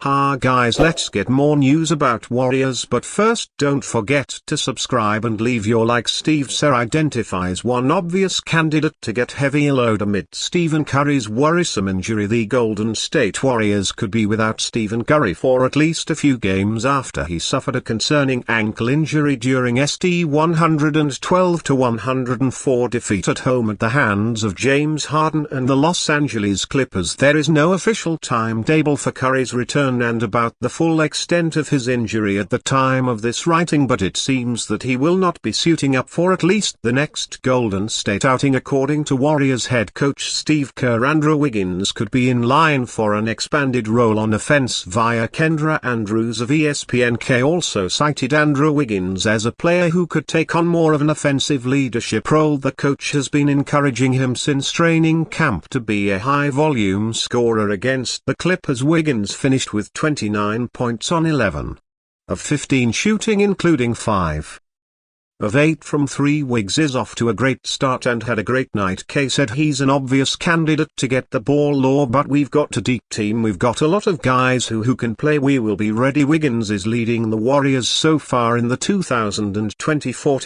Ha guys, let's get more news about Warriors, but first don't forget to subscribe and leave your like. Steve Kerr identifies one obvious candidate to get heavy load amid Stephen Curry's worrisome injury. The Golden State Warriors could be without Stephen Curry for at least a few games after he suffered a concerning ankle injury during St. 112-104 defeat at home at the hands of James Harden and the Los Angeles Clippers. There is no official timetable for Curry's return and about the full extent of his injury at the time of this writing, but it seems that he will not be suiting up for at least the next Golden State outing. According to Warriors head coach Steve Kerr, Andrew Wiggins could be in line for an expanded role on offense via Kendra Andrews of ESPN. Also cited Andrew Wiggins as a player who could take on more of an offensive leadership role. The coach has been encouraging him since training camp to be a high-volume scorer. Against the Clippers, Wiggins finished with 29 points on 11 of 15 shooting, including 5 of 8 from 3. Wiggs is off to a great start and had a great night. K said he's an obvious candidate to get the ball low, but we've got a deep team. We've got a lot of guys who can play. We will be ready. Wiggins is leading the Warriors so far in the 2024-2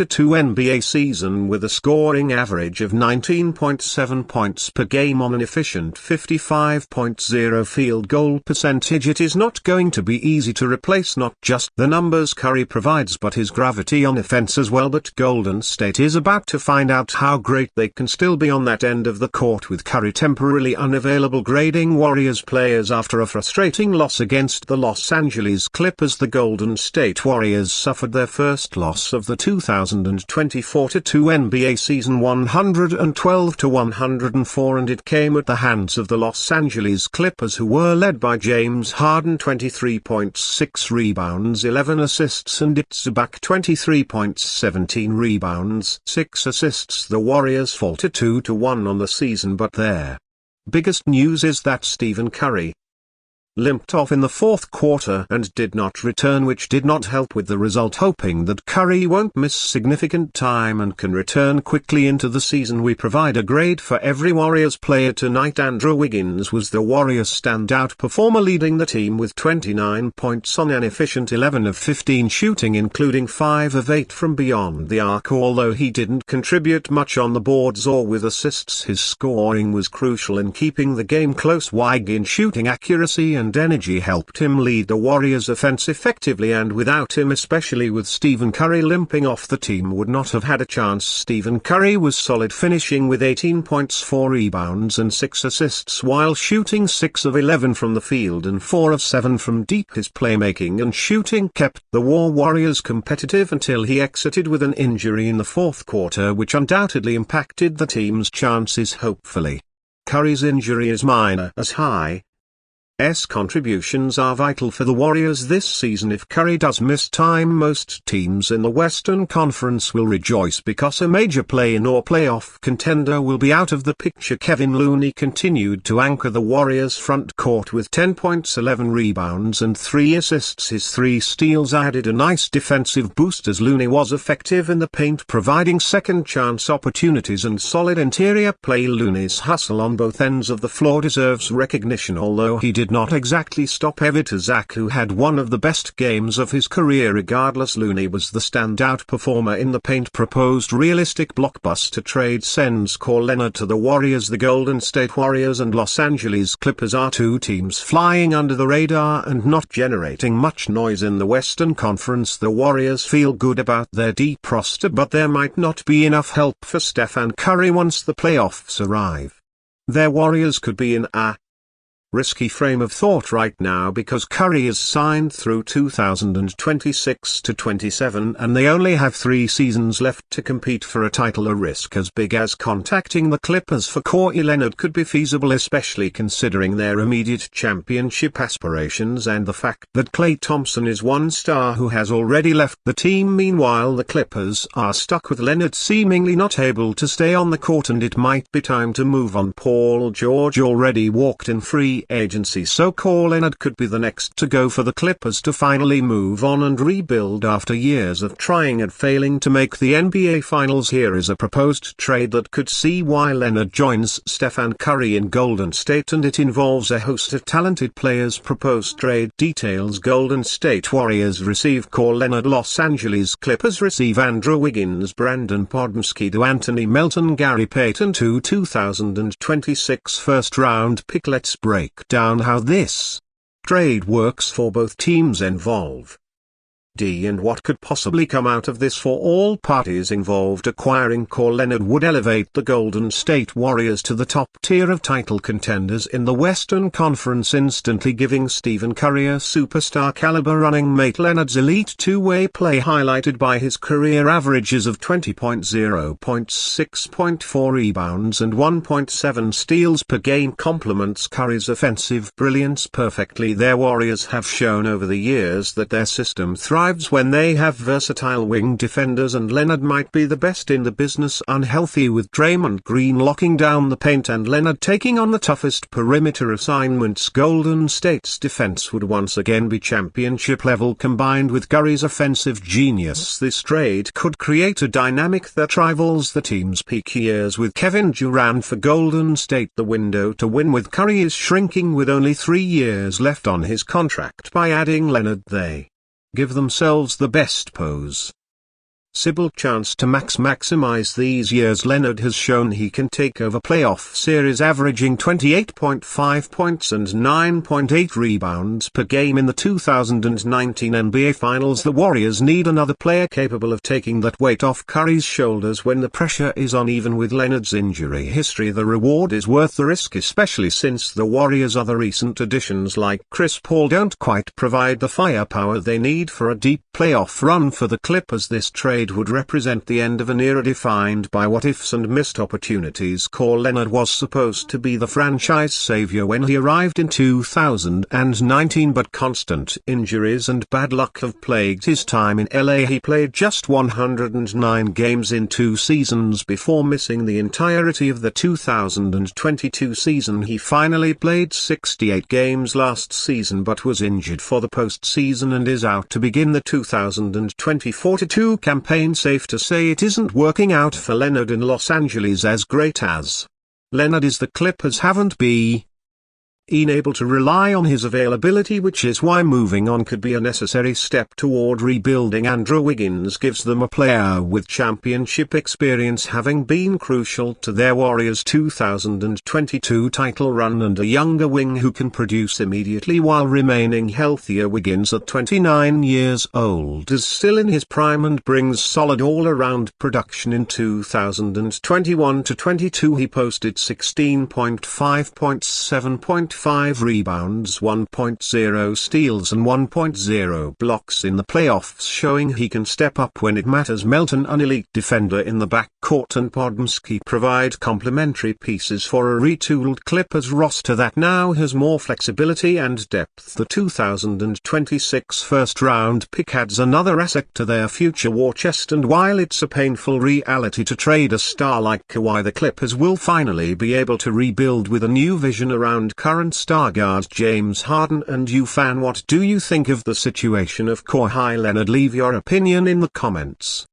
NBA season with a scoring average of 19.7 points per game on an efficient 55.0 field goal percentage. It is not going to be easy to replace not just the numbers Curry provides but his gravity on offense as well. But Golden State is about to find out how great they can still be on that end of the court with Curry temporarily unavailable. Grading Warriors players after a frustrating loss against the Los Angeles Clippers. The Golden State Warriors suffered their first loss of the 2024-2 NBA season, 112-104, and it came at the hands of the Los Angeles Clippers, who were led by James Harden, 23.6 rebounds, 11 assists, and Zubac, 23.7 17 rebounds, 6 assists. The Warriors fall to 2-1 on the season, but their biggest news is that Stephen Curry limped off in the fourth quarter and did not return, which did not help with the result. Hoping that Curry won't miss significant time and can return quickly into the season, we provide a grade for every Warriors player tonight. Andrew Wiggins was the Warriors' standout performer, leading the team with 29 points on an efficient 11 of 15 shooting, including 5 of 8 from beyond the arc. Although he didn't contribute much on the boards or with assists, his scoring was crucial in keeping the game close. Wiggins' shooting accuracy and energy helped him lead the Warriors' offense effectively, and without him, especially with Stephen Curry limping off, the team would not have had a chance. Stephen Curry was solid, finishing with 18 points, 4 rebounds and 6 assists while shooting 6 of 11 from the field and 4 of 7 from deep. His playmaking and shooting kept the Warriors competitive until he exited with an injury in the fourth quarter, which undoubtedly impacted the team's chances. Hopefully, Curry's injury is minor, as high contributions are vital for the Warriors this season. If Curry does miss time, most teams in the Western Conference will rejoice because a major play-in or playoff contender will be out of the picture. Kevin Looney continued to anchor the Warriors' front court with 10 points, 11 rebounds and 3 assists. His 3 steals added a nice defensive boost as Looney was effective in the paint, providing second-chance opportunities and solid interior play. Looney's hustle on both ends of the floor deserves recognition, although he did not exactly stop Zubac, who had one of the best games of his career. Regardless, Looney was the standout performer in the paint. Proposed realistic blockbuster trade sends Kawhi Leonard to the Warriors. The Golden State Warriors and Los Angeles Clippers are two teams flying under the radar and not generating much noise in the Western Conference. The Warriors feel good about their deep roster, but there might not be enough help for Steph and Curry once the playoffs arrive. Their Warriors could be in a risky frame of thought right now because Curry is signed through 2026-27 and they only have 3 seasons left to compete for a title. A risk as big as contacting the Clippers for Kawhi Leonard could be feasible, especially considering their immediate championship aspirations and the fact that Klay Thompson is one star who has already left the team. Meanwhile, the Clippers are stuck with Leonard seemingly not able to stay on the court, and it might be time to move on. Paul George already walked in free free agency, so Kawhi Leonard could be the next to go for the Clippers to finally move on and rebuild after years of trying and failing to make the NBA Finals. Here is a proposed trade that could see why Leonard joins Stephen Curry in Golden State, and it involves a host of talented players. Proposed trade details: Golden State Warriors receive Kawhi Leonard, Los Angeles Clippers receive Andrew Wiggins, Brandon Podmski, Anthony Melton, Gary Payton, 2026 first-round pick. Let's break down how this trade works for both teams involved, and what could possibly come out of this for all parties involved. Acquiring Kawhi Leonard would elevate the Golden State Warriors to the top tier of title contenders in the Western Conference, instantly giving Stephen Curry a superstar caliber running mate. Leonard's elite two-way play, highlighted by his career averages of 20.0 points, 6.4 rebounds and 1.7 steals per game, complements Curry's offensive brilliance perfectly. Their Warriors have shown over the years that their system thrives when they have versatile wing defenders, and Leonard might be the best in the business. Unhealthy, with Draymond Green locking down the paint and Leonard taking on the toughest perimeter assignments, Golden State's defense would once again be championship level. Combined with Curry's offensive genius, this trade could create a dynamic that rivals the team's peak years with Kevin Durant. For Golden State, the window to win with Curry is shrinking, with only 3 years left on his contract. By adding Leonard, they give themselves the best possible chance to maximize these years. Leonard has shown he can take over playoff series, averaging 28.5 points and 9.8 rebounds per game in the 2019 NBA Finals. The Warriors need another player capable of taking that weight off Curry's shoulders when the pressure is on. Even with Leonard's injury history, the reward is worth the risk, especially since the Warriors' other recent additions like Chris Paul don't quite provide the firepower they need for a deep playoff run. For the Clippers, this trade would represent the end of an era defined by what-ifs and missed opportunities. Kawhi Leonard was supposed to be the franchise savior when he arrived in 2019, but constant injuries and bad luck have plagued his time in LA. He played just 109 games in 2 seasons before missing the entirety of the 2022 season. He finally played 68 games last season but was injured for the postseason and is out to begin the 2020-42 campaign. Safe to say it isn't working out for Leonard in Los Angeles. As great as Leonard is, the Clippers haven't been able to rely on his availability, which is why moving on could be a necessary step toward rebuilding. Andrew Wiggins gives them a player with championship experience, having been crucial to their Warriors' 2022 title run, and a younger wing who can produce immediately while remaining healthier. Wiggins, at 29 years old, is still in his prime and brings solid all-around production. In 2021-22 he posted 16.5 points, 7.5 rebounds, 1.0 steals and 1.0 blocks in the playoffs, showing he can step up when it matters. Melton, an elite defender in the backcourt, and Podmski provide complementary pieces for a retooled Clippers roster that now has more flexibility and depth. The 2026 first-round pick adds another asset to their future war chest, and while it's a painful reality to trade a star like Kawhi, the Clippers will finally be able to rebuild with a new vision around current star guard James Harden. And you, fan, what do you think of the situation of Kawhi Leonard? Leave your opinion in the comments.